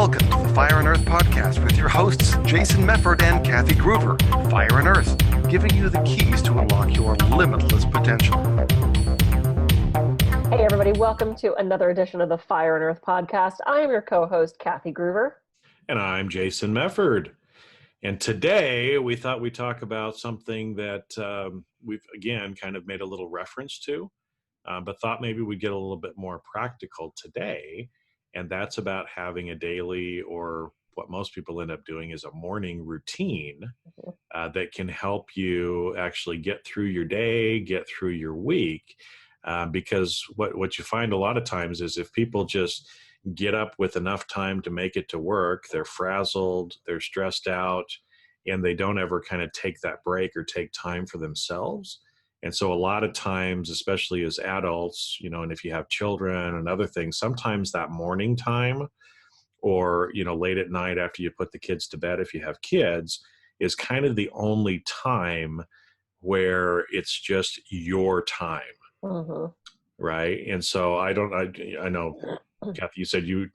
Welcome to the Fire and Earth podcast with your hosts, Jason Mefford and Kathy Groover. Fire and Earth, giving you the keys to unlock your limitless potential. Hey, everybody. Welcome to another edition of the Fire and Earth podcast. I am your co-host, Kathy Groover. And I'm Jason Mefford. And today we thought we'd talk about something that we've, again, kind of made a little reference to, but thought maybe we'd get a little bit more practical today. And that's about having a daily, or what most people end up doing is a morning routine that can help you actually get through your day, get through your week. Because what you find a lot of times is if people just get up with enough time to make it to work, they're frazzled, they're stressed out, and they don't ever kind of take that break or take time for themselves. And so a lot of times, especially as adults, and if you have children and other things, sometimes that morning time or, late at night after you put the kids to bed, if you have kids, is kind of the only time where it's just your time. Mm-hmm. Right. And so I know, Kathy, you said you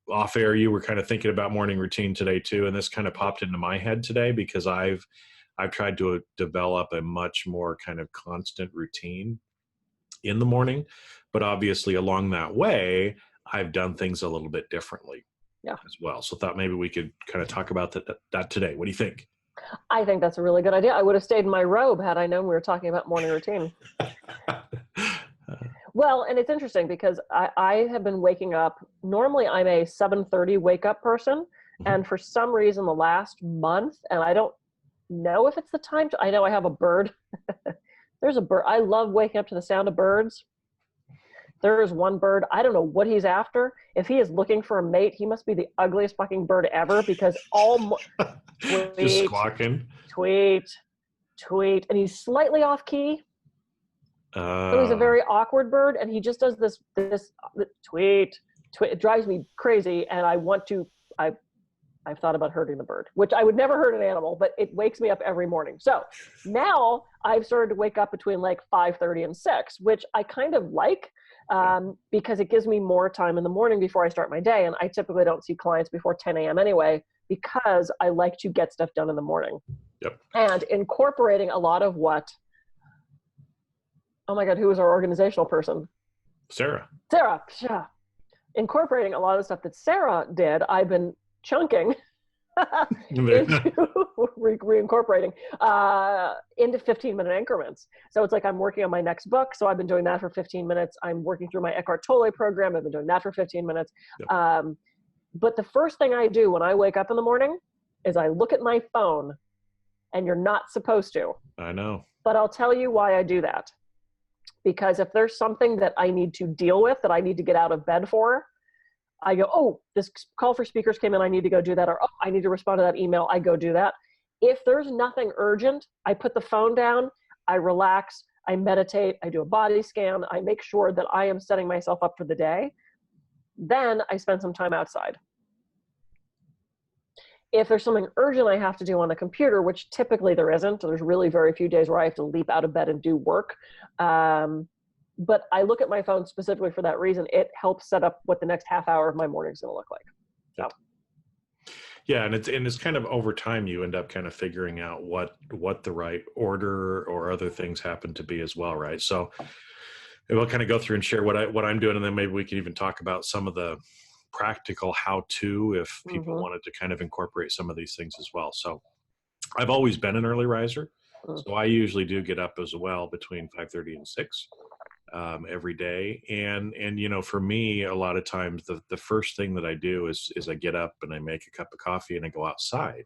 off air, you were kind of thinking about morning routine today too. And this kind of popped into my head today because I've tried to develop a much more kind of constant routine in the morning, but obviously along that way, I've done things a little bit differently as well. So thought maybe we could kind of talk about that today. What do you think? I think that's a really good idea. I would have stayed in my robe had I known we were talking about morning routine. Well, and it's interesting because I have been waking up. Normally I'm a 7:30 wake up person. Mm-hmm. And for some reason the last month, and I don't know if it's the time I know I have a bird. There's a bird. I love waking up to the sound of birds. There is one bird. I don't know what he's after. If he is looking for a mate, he must be the ugliest fucking bird ever because just squawking. Tweet. And he's slightly off key. So he's a very awkward bird, and he just does this tweet. It drives me crazy, and I've thought about hurting the bird, which I would never hurt an animal, but it wakes me up every morning. So now I've started to wake up between like 5:30 and 6, which I kind of like because it gives me more time in the morning before I start my day. And I typically don't see clients before 10 a.m. anyway, because I like to get stuff done in the morning. Yep. And incorporating a lot of oh my God, who was our organizational person? Sarah. Incorporating a lot of the stuff that Sarah did, I've been chunking reincorporating into 15-minute increments. So it's like I'm working on my next book. So I've been doing that for 15 minutes. I'm working through my Eckhart Tolle program. I've been doing that for 15 minutes. Yep. But the first thing I do when I wake up in the morning is I look at my phone, and you're not supposed to. I know. But I'll tell you why I do that. Because if there's something that I need to deal with, that I need to get out of bed for, I go, oh, this call for speakers came in, I need to go do that. Or, oh, I need to respond to that email, I go do that. If there's nothing urgent, I put the phone down, I relax, I meditate, I do a body scan, I make sure that I am setting myself up for the day. Then I spend some time outside. If there's something urgent I have to do on the computer, which typically there isn't, there's really very few days where I have to leap out of bed and do work. But I look at my phone specifically for that reason. It helps set up what the next half hour of my morning is going to look like. So. Yeah, and it's kind of over time you end up kind of figuring out what the right order or other things happen to be as well, right? So we'll kind of go through and share what I'm doing, and then maybe we can even talk about some of the practical how-to if people wanted to kind of incorporate some of these things as well. So I've always been an early riser, so I usually do get up as well between 5:30 and 6 every day. And for me, a lot of times the first thing that I do is I get up and I make a cup of coffee and I go outside,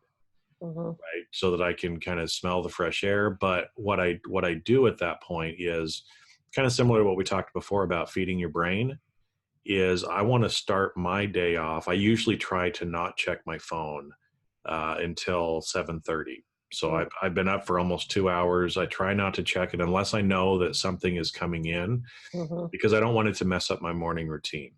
right? So that I can kind of smell the fresh air. But what I do at that point is kind of similar to what we talked before about feeding your brain. Is I want to start my day off. I usually try to not check my phone until 7:30. So I've been up for almost 2 hours. I try not to check it unless I know that something is coming in because I don't want it to mess up my morning routine.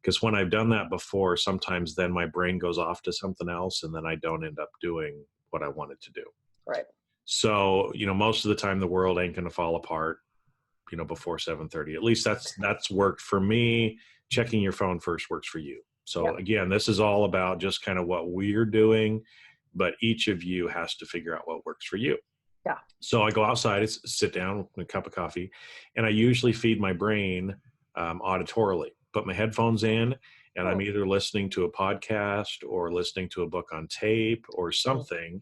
Because when I've done that before, sometimes then my brain goes off to something else and then I don't end up doing what I wanted to do. Right. So, most of the time the world ain't going to fall apart, before 7:30. At least that's worked for me. Checking your phone first works for you. So again, this is all about just kind of what we're doing, but each of you has to figure out what works for you. Yeah. So I go outside, sit down with a cup of coffee, and I usually feed my brain auditorily, put my headphones in, and I'm either listening to a podcast or listening to a book on tape or something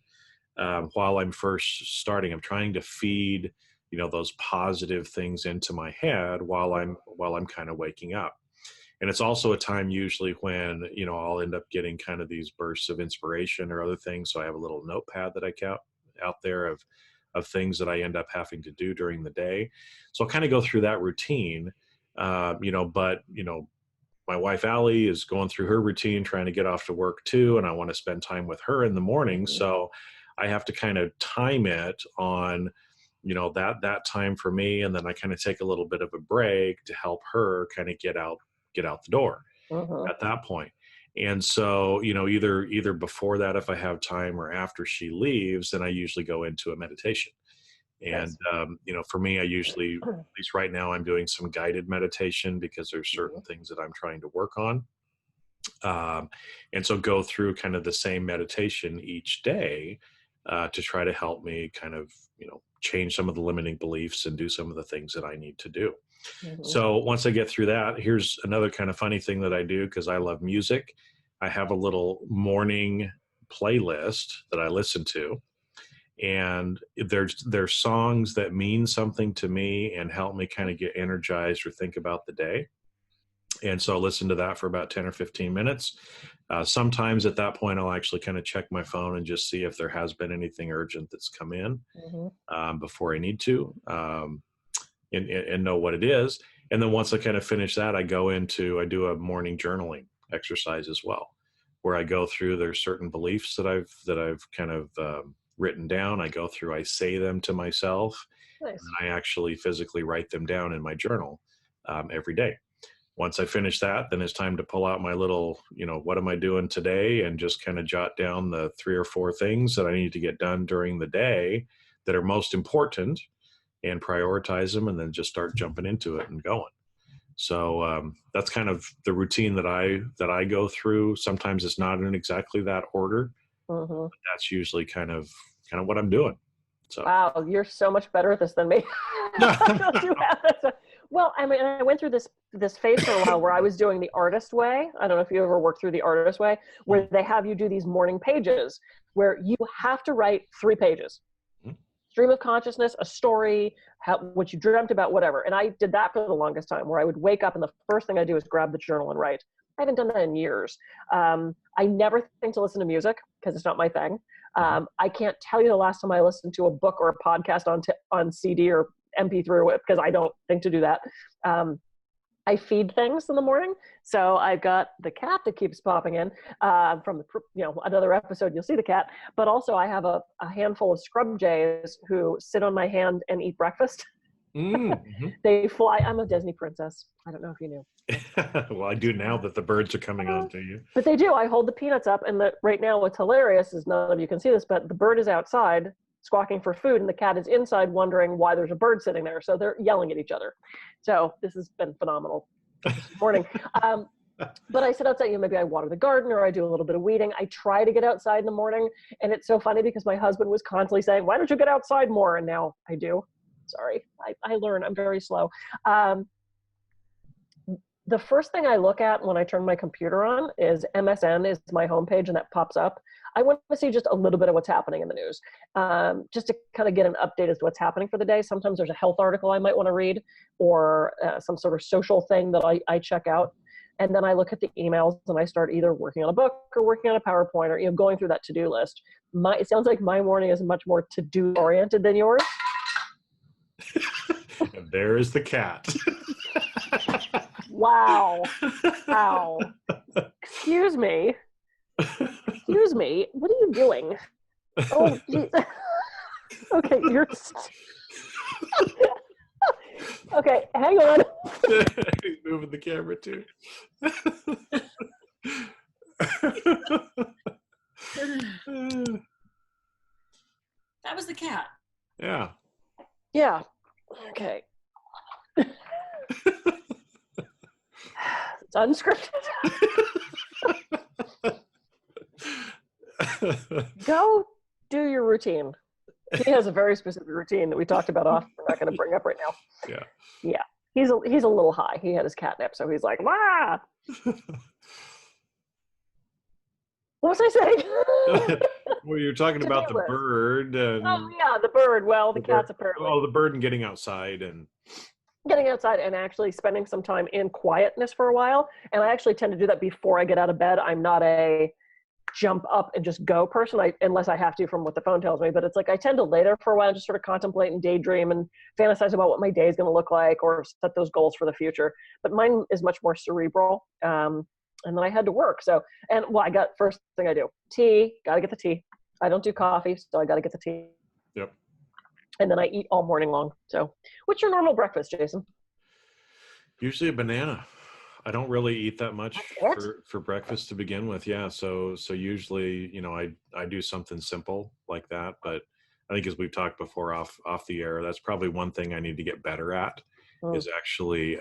while I'm first starting. I'm trying to feed, those positive things into my head while I'm kind of waking up. And it's also a time usually when, I'll end up getting kind of these bursts of inspiration or other things. So I have a little notepad that I count out there of things that I end up having to do during the day. So I'll kind of go through that routine, but my wife, Allie, is going through her routine, trying to get off to work too. And I want to spend time with her in the morning. So I have to kind of time it on, that time for me. And then I kind of take a little bit of a break to help her kind of get out the door at that point. And so, either before that, if I have time, or after she leaves, then I usually go into a meditation. And, for me, I usually, at least right now, I'm doing some guided meditation because there's certain things that I'm trying to work on. And so go through kind of the same meditation each day to try to help me kind of, change some of the limiting beliefs and do some of the things that I need to do. So once I get through that, here's another kind of funny thing that I do because I love music. I have a little morning playlist that I listen to, and there's songs that mean something to me and help me kind of get energized or think about the day. And so I'll listen to that for about 10 or 15 minutes. Sometimes at that point, I'll actually kind of check my phone and just see if there has been anything urgent that's come in before I need to and know what it is. And then once I kind of finish that, I do a morning journaling exercise as well, where I go through, there's certain beliefs that I've kind of written down. I say them to myself. Nice. And I actually physically write them down in my journal every day. Once I finish that, then it's time to pull out my little, what am I doing today? And just kind of jot down the 3 or 4 things that I need to get done during the day that are most important and prioritize them, and then just start jumping into it and going. So that's kind of the routine that I go through. Sometimes it's not in exactly that order, but that's usually kind of what I'm doing. So. Wow, you're so much better at this than me. Well, I mean, I went through this phase for a while where I was doing the artist way. I don't know if you ever worked through the artist way, where they have you do these morning pages where you have to write 3 pages. Stream of consciousness, a story, what you dreamt about, whatever. And I did that for the longest time, where I would wake up and the first thing I do is grab the journal and write. I haven't done that in years. I never think to listen to music because it's not my thing. I can't tell you the last time I listened to a book or a podcast on CD or MP3 because I don't think to do that. I feed things in the morning. So I've got the cat that keeps popping in from another episode, you'll see the cat, but also I have a handful of scrub jays who sit on my hand and eat breakfast. They fly. I'm a Disney princess. I don't know if you knew. Well, I do now that the birds are coming on to you. But they do. I hold the peanuts up, and right now what's hilarious is none of you can see this, but the bird is outside squawking for food, and the cat is inside wondering why there's a bird sitting there. So they're yelling at each other. So this has been phenomenal this morning. But I sit outside, maybe I water the garden or I do a little bit of weeding. I try to get outside in the morning. And it's so funny because my husband was constantly saying, why don't you get outside more? And now I do. Sorry, I learn. I'm very slow. The first thing I look at when I turn my computer on is MSN is my homepage, and that pops up. I want to see just a little bit of what's happening in the news, just to kind of get an update as to what's happening for the day. Sometimes there's a health article I might want to read, or some sort of social thing that I check out. And then I look at the emails and I start either working on a book or working on a PowerPoint or going through that to-do list. It sounds like my morning is much more to-do oriented than yours. And there is the cat. Wow. Excuse me. What are you doing? Oh, geez. Okay, okay, hang on. He's moving the camera too. That was the cat. Yeah. Yeah. Okay. It's unscripted. Go do your routine. He has a very specific routine that we talked about off. We're not going to bring up right now. Yeah. Yeah. He's a little high. He had his catnip, so he's like, wah! What was I saying? Well, you're talking about the bird. And oh, yeah, the bird. Well, the cat's apparently. Oh, the bird and getting outside and actually spending some time in quietness for a while. And I actually tend to do that before I get out of bed. I'm not a jump up and just go person, unless I have to from what the phone tells me. But it's like I tend to lay there for a while and just sort of contemplate and daydream and fantasize about what my day is going to look like or set those goals for the future. But mine is much more cerebral. And then I had to work. So, first thing I do, tea, got to get the tea. I don't do coffee, so I got to get the tea. Yep. And then I eat all morning long. So what's your normal breakfast, Jason? Usually a banana. I don't really eat that much for breakfast to begin with. Yeah. So usually, I do something simple like that. But I think as we've talked before off the air, that's probably one thing I need to get better at is actually,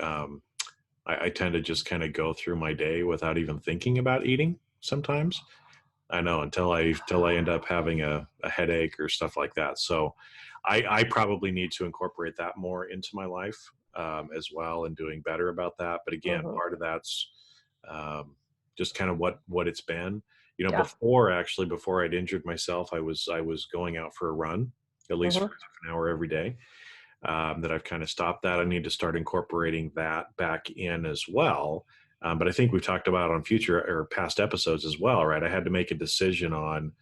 I tend to just kind of go through my day without even thinking about eating sometimes. I know until I end up having a headache or stuff like that. So I probably need to incorporate that more into my life as well and doing better about that. But again, part of that's just kind of what it's been. Before I'd injured myself, I was going out for a run at least for half an hour every day. That I've kind of stopped that. I need to start incorporating that back in as well. But I think we've talked about on future or past episodes as well, right? I had to make a decision on,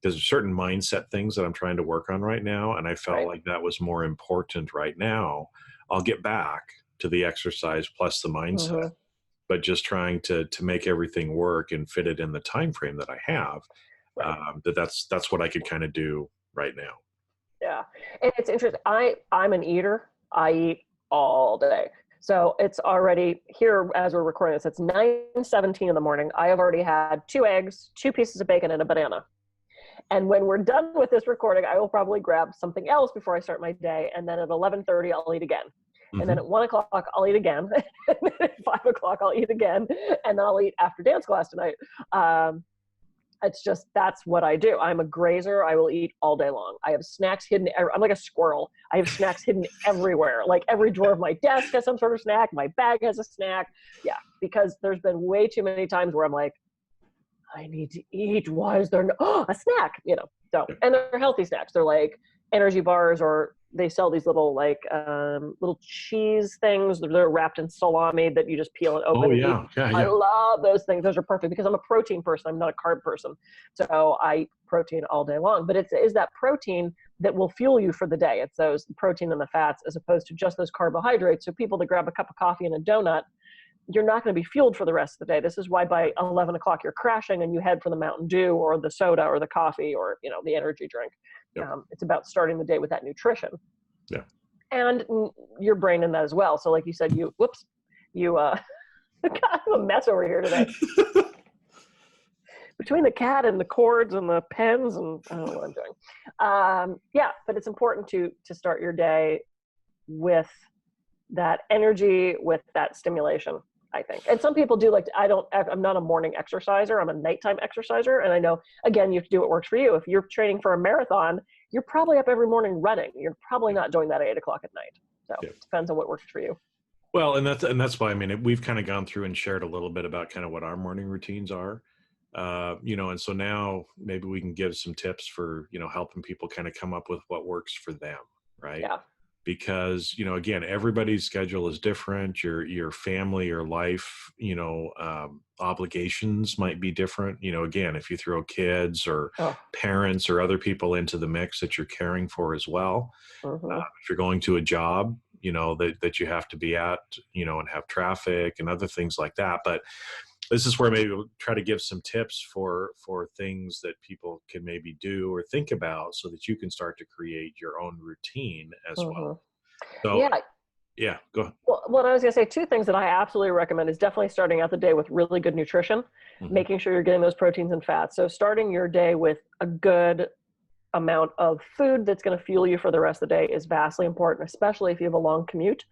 there's certain mindset things that I'm trying to work on right now. And I felt like that was more important right now. I'll get back to the exercise plus the mindset, but just trying to make everything work and fit it in the time frame that I have. That's what I could kind of do right now. Yeah. And it's interesting. I'm an eater. I eat all day. So it's already here as we're recording this, it's 9:17 in the morning. I have already had 2 eggs, 2 pieces of bacon, and a banana. And when we're done with this recording, I will probably grab something else before I start my day. And then at 11:30, I'll eat again. And then at 1 o'clock, I'll eat again. And then at 5 o'clock, I'll eat again. And then I'll eat after dance class tonight. It's just, that's what I do. I'm a grazer. I will eat all day long. I have snacks hidden. I'm like a squirrel. I have snacks hidden everywhere. Like every drawer of my desk has some sort of snack. My bag has a snack. Yeah, because there's been way too many times where I'm like, I need to eat. Why is there a snack? So, and they're healthy snacks. They're like energy bars, or they sell these little little cheese things. They're wrapped in salami that you just peel and open. Yeah. I love those things. Those are perfect because I'm a protein person. I'm not a carb person. So I eat protein all day long. But it is that protein that will fuel you for the day. It's those protein and the fats as opposed to just those carbohydrates. So people that grab a cup of coffee and a donut, you're not going to be fueled for the rest of the day. This is why by 11 o'clock you're crashing and you head for the Mountain Dew or the soda or the coffee or the energy drink. It's about starting the day with that nutrition. Yeah. And your brain in that as well. So like you said, you got a mess over here today. Between the cat and the cords and the pens and I don't know what I'm doing. But it's important to start your day with that energy, with that stimulation, I think. And some people do I'm not a morning exerciser. I'm a nighttime exerciser. And I know, again, you have to do what works for you. If you're training for a marathon, you're probably up every morning running. You're probably not doing that at 8 o'clock at night. So it depends on what works for you. Well, and that's why, we've kind of gone through and shared a little bit about kind of what our morning routines are, and so now maybe we can give some tips for, helping people kind of come up with what works for them. Right. Yeah. Because, again, everybody's schedule is different. Your family, your life, obligations might be different. Again, if you throw kids or parents or other people into the mix that you're caring for as well, if you're going to a job, that you have to be at, and have traffic and other things like that. But this is where maybe we'll try to give some tips for things that people can maybe do or think about so that you can start to create your own routine as well. So, go ahead. Well, what I was going to say, 2 things that I absolutely recommend is definitely starting out the day with really good nutrition, making sure you're getting those proteins and fats. So starting your day with a good amount of food that's going to fuel you for the rest of the day is vastly important, especially if you have a long commute.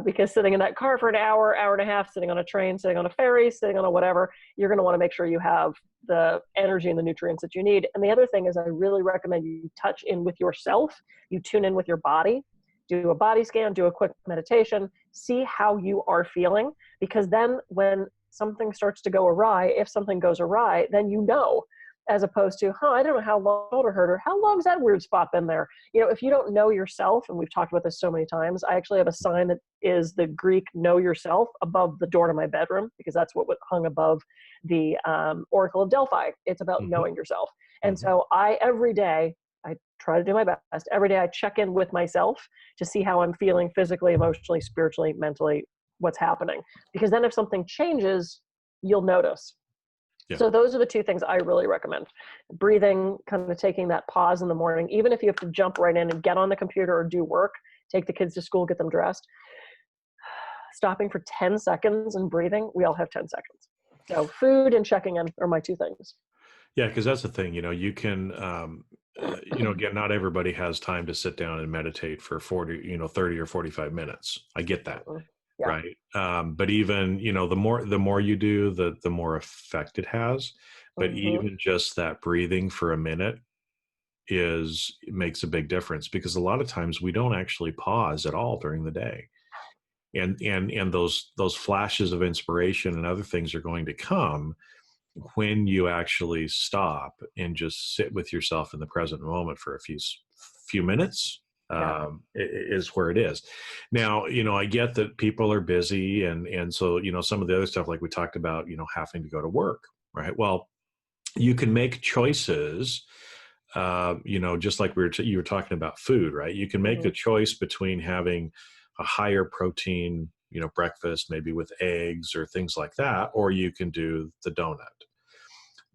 because sitting in that car for an hour, hour and a half, sitting on a train, sitting on a ferry, sitting on a whatever, you're going to want to make sure you have the energy and the nutrients that you need. And the other thing is I really recommend you touch in with yourself. You tune in with your body, do a body scan, do a quick meditation, see how you are feeling, because then when something starts to go awry, if something goes awry, then you know, as opposed to, I don't know how long my shoulder hurt, or how long's that weird spot been there? You know, if you don't know yourself, and we've talked about this so many times, I actually have a sign that is the Greek know yourself above the door to my bedroom, because that's what hung above the Oracle of Delphi. It's about knowing yourself. And so every day, I try to do my best. Every day I check in with myself to see how I'm feeling physically, emotionally, spiritually, mentally, what's happening. Because then if something changes, you'll notice. Yeah. So those are the two things I really recommend. Breathing, kind of taking that pause in the morning, even if you have to jump right in and get on the computer or do work, take the kids to school, get them dressed. Stopping for 10 seconds and breathing, we all have 10 seconds. So food and checking in are my two things. Yeah, because that's the thing, you can, again, not everybody has time to sit down and meditate for 30 or 45 minutes. I get that. Yeah. Right. But even, the more you do, the more effect it has. But even just that breathing for a minute makes a big difference, because a lot of times we don't actually pause at all during the day. And those flashes of inspiration and other things are going to come when you actually stop and just sit with yourself in the present moment for a few minutes. Is where it is. Now, I get that people are busy, and so, some of the other stuff, like we talked about, having to go to work, right? Well, you can make choices, just like you were talking about food, right? You can make a choice between having a higher protein, breakfast, maybe with eggs or things like that, or you can do the donut.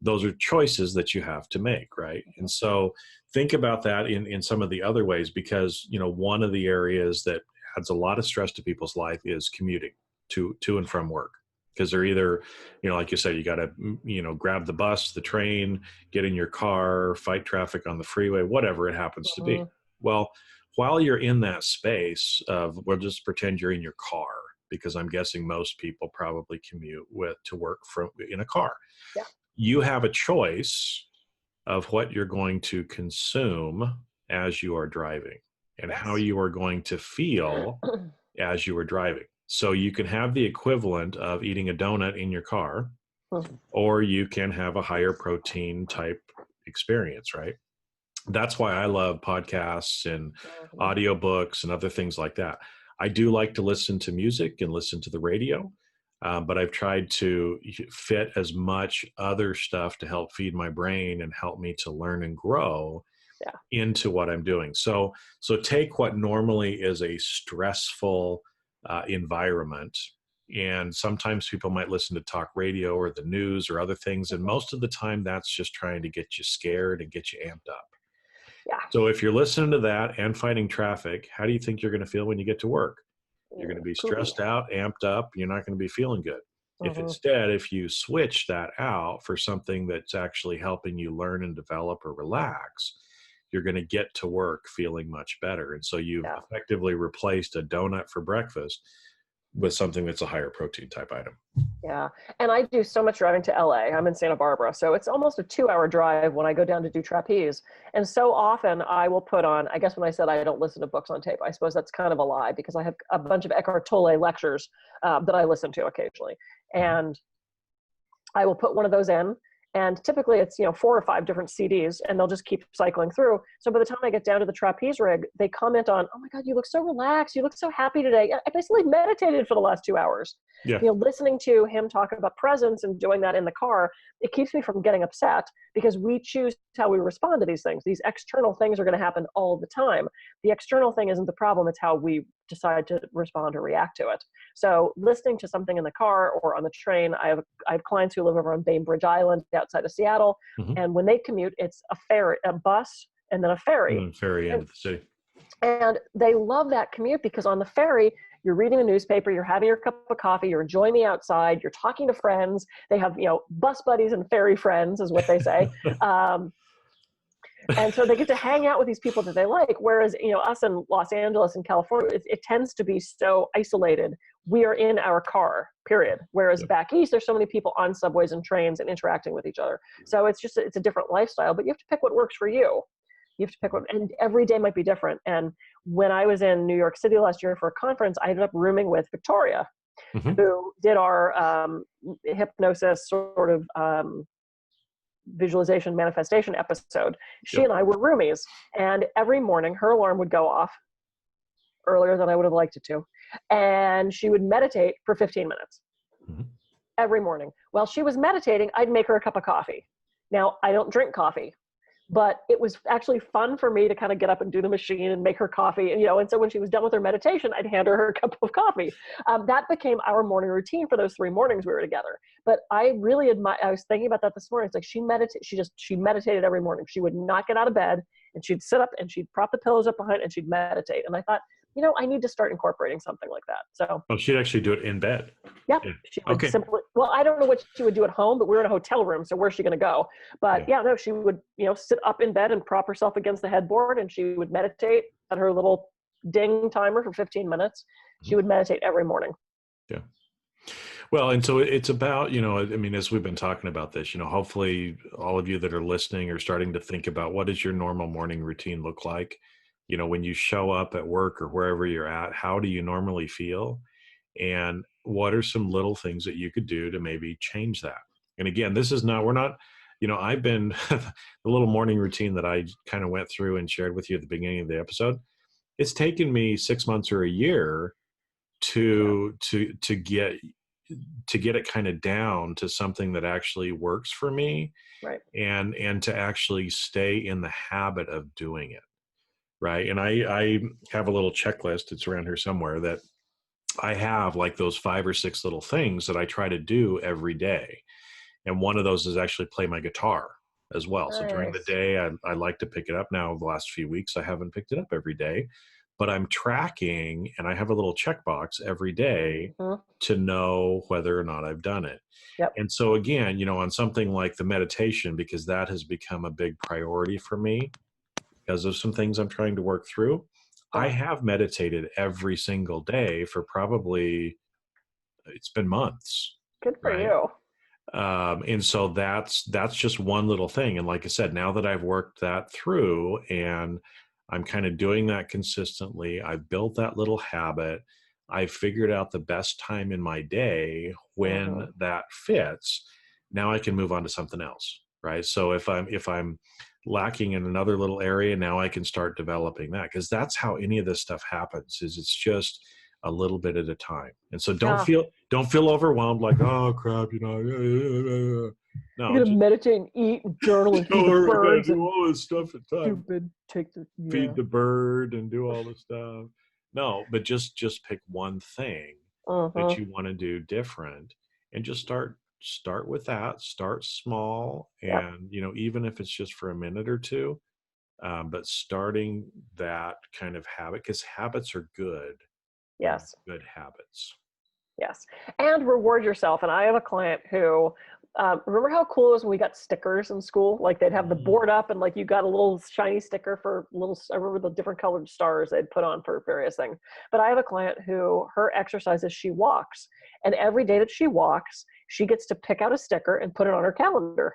Those are choices that you have to make, right? And so think about that in some of the other ways, because, one of the areas that adds a lot of stress to people's life is commuting to and from work. Because they're either, like you said, you got to, grab the bus, the train, get in your car, fight traffic on the freeway, whatever it happens to be. Well, while you're in that space we'll just pretend you're in your car, because I'm guessing most people probably commute to work in a car. Yeah. You have a choice of what you're going to consume as you are driving, and how you are going to feel as you are driving. So you can have the equivalent of eating a donut in your car, or you can have a higher protein type experience, right? That's why I love podcasts and audiobooks and other things like that. I do like to listen to music and listen to the radio. But I've tried to fit as much other stuff to help feed my brain and help me to learn and grow into what I'm doing. So take what normally is a stressful environment, and sometimes people might listen to talk radio or the news or other things, and most of the time that's just trying to get you scared and get you amped up. Yeah. So if you're listening to that and fighting traffic, how do you think you're going to feel when you get to work? You're going to be stressed out, amped up. You're not going to be feeling good. If instead, if you switch that out for something that's actually helping you learn and develop or relax, you're going to get to work feeling much better. And so you've effectively replaced a donut for breakfast with something that's a higher protein type item. Yeah. And I do so much driving to LA. I'm in Santa Barbara. So it's almost a 2-hour drive when I go down to do trapeze. And so often I will put on, I guess when I said I don't listen to books on tape, I suppose that's kind of a lie, because I have a bunch of Eckhart Tolle lectures that I listen to occasionally. And I will put one of those in. And typically it's, 4 or 5 different CDs, and they'll just keep cycling through. So by the time I get down to the trapeze rig, they comment on, "Oh my God, you look so relaxed. You look so happy today." I basically meditated for the last 2 hours. Yeah. Listening to him talk about presence and doing that in the car, it keeps me from getting upset, because we choose how we respond to these things. These external things are going to happen all the time. The external thing isn't the problem. It's how we decide to respond or react to it. So listening to something in the car or on the train, I have clients who live over on Bainbridge Island outside of Seattle. And when they commute, it's a bus, and then a ferry. Ferry into the city. And they love that commute, because on the ferry, you're reading a newspaper, you're having your cup of coffee, you're enjoying the outside, you're talking to friends. They have, bus buddies and ferry friends is what they say. And so they get to hang out with these people that they like. Whereas, us in Los Angeles and California, it tends to be so isolated. We are in our car, period. Whereas back east, there's so many people on subways and trains and interacting with each other. So it's a different lifestyle, but you have to pick what works for you. You have to pick one, and every day might be different. And when I was in New York City last year for a conference, I ended up rooming with Victoria, who did our hypnosis sort of visualization manifestation episode. She and I were roomies, and every morning her alarm would go off earlier than I would have liked it to, and she would meditate for 15 minutes every morning. While she was meditating, I'd make her a cup of coffee. Now, I don't drink coffee, but it was actually fun for me to kind of get up and do the machine and make her coffee. And so when she was done with her meditation, I'd hand her cup of coffee. That became our morning routine for those 3 mornings we were together. But I really admire, I was thinking about that this morning. It's like she meditated every morning. She would not get out of bed, and she'd sit up and she'd prop the pillows up behind and she'd meditate. And I thought, I need to start incorporating something like that. So she'd actually do it in bed. Yeah. She would simply, well, I don't know what she would do at home, but we were in a hotel room, so where's she going to go? But she would, sit up in bed and prop herself against the headboard, and she would meditate at her little ding timer for 15 minutes. She would meditate every morning. Yeah. Well, and so it's about, as we've been talking about this, hopefully all of you that are listening are starting to think about, what does your normal morning routine look like? When you show up at work or wherever you're at, how do you normally feel? And what are some little things that you could do to maybe change that? And again, we're not, I've been, the little morning routine that I kind of went through and shared with you at the beginning of the episode, it's taken me 6 months or a year to get it kind of down to something that actually works for me. Right. And to actually stay in the habit of doing it. Right. And I have a little checklist. It's around here somewhere that I have, like those 5 or 6 little things that I try to do every day. And one of those is actually play my guitar as well. Nice. So during the day, I like to pick it up. Now, the last few weeks, I haven't picked it up every day, but I'm tracking, and I have a little checkbox every day to know whether or not I've done it. Yep. And so again, on something like the meditation, because that has become a big priority for me, because of some things I'm trying to work through. I have meditated every single day for probably, it's been months. Good for you. And so that's just one little thing. And like I said, now that I've worked that through and I'm kind of doing that consistently, I've built that little habit. I've figured out the best time in my day when that fits. Now I can move on to something else. Right. So if I'm lacking in another little area, now I can start developing that, because that's how any of this stuff happens, is it's just a little bit at a time. And so don't feel overwhelmed, like, oh crap, No, you're gonna meditate and eat and journal and feed the birds and do all this stuff at time. Feed the bird and do all this stuff. No, but just pick one thing that you want to do different, and just start with that. Start small, and even if it's just for a minute or two, but starting that kind of habit, because habits are good. Yes. Good habits. Yes. And reward yourself. And I have a client who, remember how cool it was when we got stickers in school? Like they'd have the board up and like you got a little shiny sticker for I remember the different colored stars they'd put on for various things. But I have a client who, her exercise is she walks. And every day that she walks, she gets to pick out a sticker and put it on her calendar.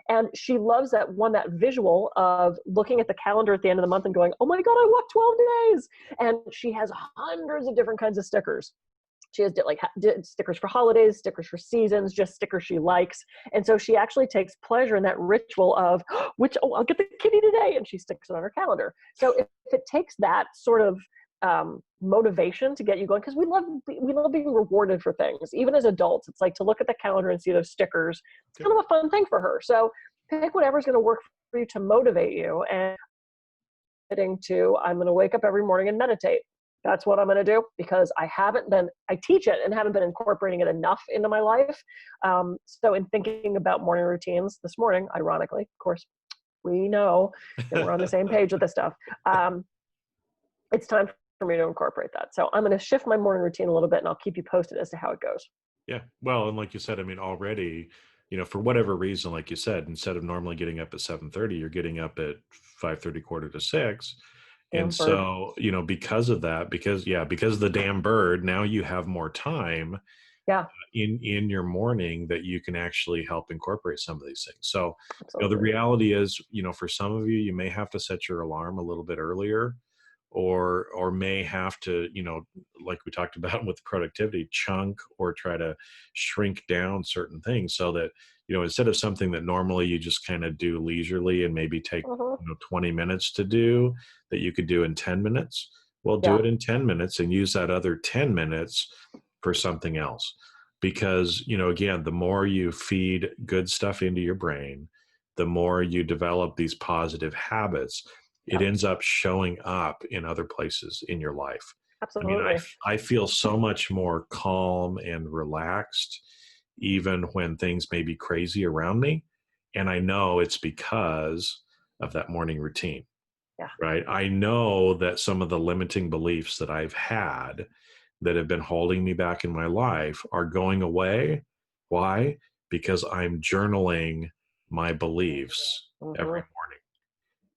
And she loves that visual of looking at the calendar at the end of the month and going, oh my God, I walked 12 days. And she has hundreds of different kinds of stickers. She has stickers for holidays, stickers for seasons, just stickers she likes. And so she actually takes pleasure in that ritual of, I'll get the kitty today. And she sticks it on her calendar. So if it takes that sort of motivation to get you going, because we love being rewarded for things. Even as adults, it's like to look at the calendar and see those stickers. It's kind of a fun thing for her. So pick whatever's going to work for you to motivate you. And I'm going to wake up every morning and meditate. That's what I'm going to do, because I teach it and haven't been incorporating it enough into my life. So in thinking about morning routines this morning, ironically, of course, we know that we're on the same page with this stuff. It's time for me to incorporate that. So I'm going to shift my morning routine a little bit, and I'll keep you posted as to how it goes. Yeah. Well, and like you said, already, for whatever reason, like you said, instead of normally getting up at 7:30, you're getting up at 5:30, quarter to 6. Damn And bird. so, because of that, because of the damn bird, now you have more time Yeah, in your morning that you can actually help incorporate some of these things. So, the absolutely. reality is, for some of you, you may have to set your alarm a little bit earlier, or may have to, like we talked about with productivity, chunk or try to shrink down certain things so that, instead of something that normally you just kind of do leisurely and maybe take, Mhm. 20 minutes to do, that you could do in 10 minutes. Well, do Yeah. it in 10 minutes and use that other 10 minutes for something else. Because, again, the more you feed good stuff into your brain, the more you develop these positive habits, it Yep. ends up showing up in other places in your life. I mean, Absolutely. I feel so much more calm and relaxed, even when things may be crazy around me. And I know it's because of that morning routine. Yeah. Right. I know that some of the limiting beliefs that I've had that have been holding me back in my life are going away. Why? Because I'm journaling my beliefs every Mhm. morning.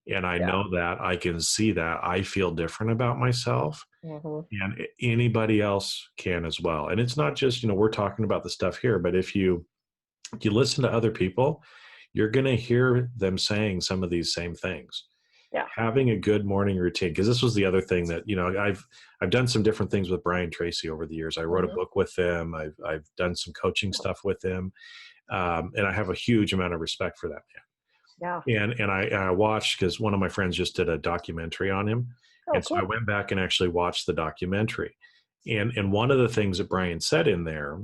And I Yeah. know that I can see that I feel different about myself, Mhm. and anybody else can as well. And it's not just, we're talking about the stuff here, but if you listen to other people, you're going to hear them saying some of these same things. Yeah. Having a good morning routine, because this was the other thing that, I've done some different things with Brian Tracy over the years. I wrote a Mhm. book with him. I've done some coaching stuff with him. And I have a huge amount of respect for that man. Yeah. And I watched, because one of my friends just did a documentary on him. Oh, And so I cool. went back and actually watched the documentary. And one of the things that Brian said in there,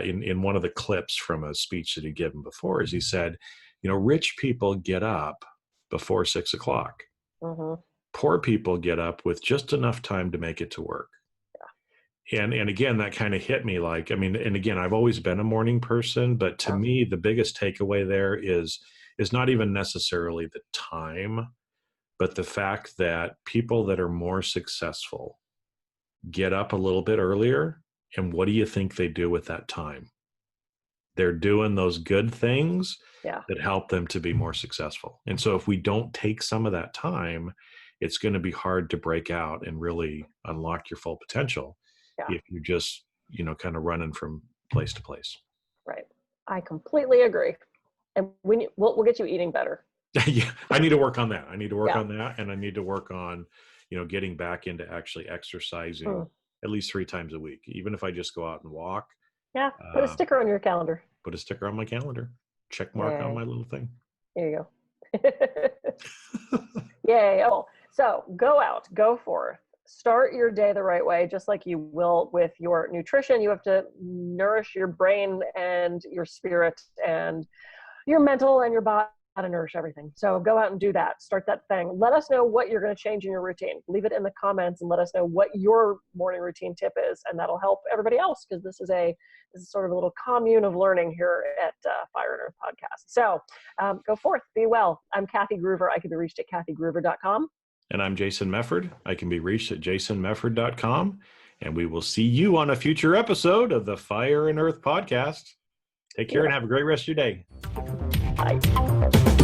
in one of the clips from a speech that he'd given before, is he said, rich people get up before 6 o'clock. Mhm. Poor people get up with just enough time to make it to work. And again, that kind of hit me like, I mean, and again, I've always been a morning person, but to Yeah. me, the biggest takeaway there is not even necessarily the time, but the fact that people that are more successful get up a little bit earlier. And what do you think they do with that time? They're doing those good things Yeah. that help them to be more successful. And so if we don't take some of that time, it's going to be hard to break out and really unlock your full potential Yeah. if you're just, kind of running from place to place. Right. I completely agree. And we'll get you eating better. Yeah, I need to work on that. I need to work Yeah. on that. And I need to work on, getting back into actually exercising Mm. at least 3 times a week, even if I just go out and walk. Yeah. Put a sticker on your calendar. Put a sticker on my calendar, check mark on Yay. my little thing. There you go. Yay. Oh, so go out, go forth, start your day the right way, just like you will with your nutrition. You have to nourish your brain and your spirit and your mental and your body to nourish everything. So go out and do that. Start that thing. Let us know what you're going to change in your routine. Leave it in the comments and let us know what your morning routine tip is, and that'll help everybody else, because this is sort of a little commune of learning here at Fire and Earth Podcast. So go forth, be well. I'm Kathy Groover. I can be reached at kathygroover.com. And I'm Jason Mefford. I can be reached at jasonmefford.com. And we will see you on a future episode of the Fire and Earth Podcast. Take care and have a great rest of your day. Bye.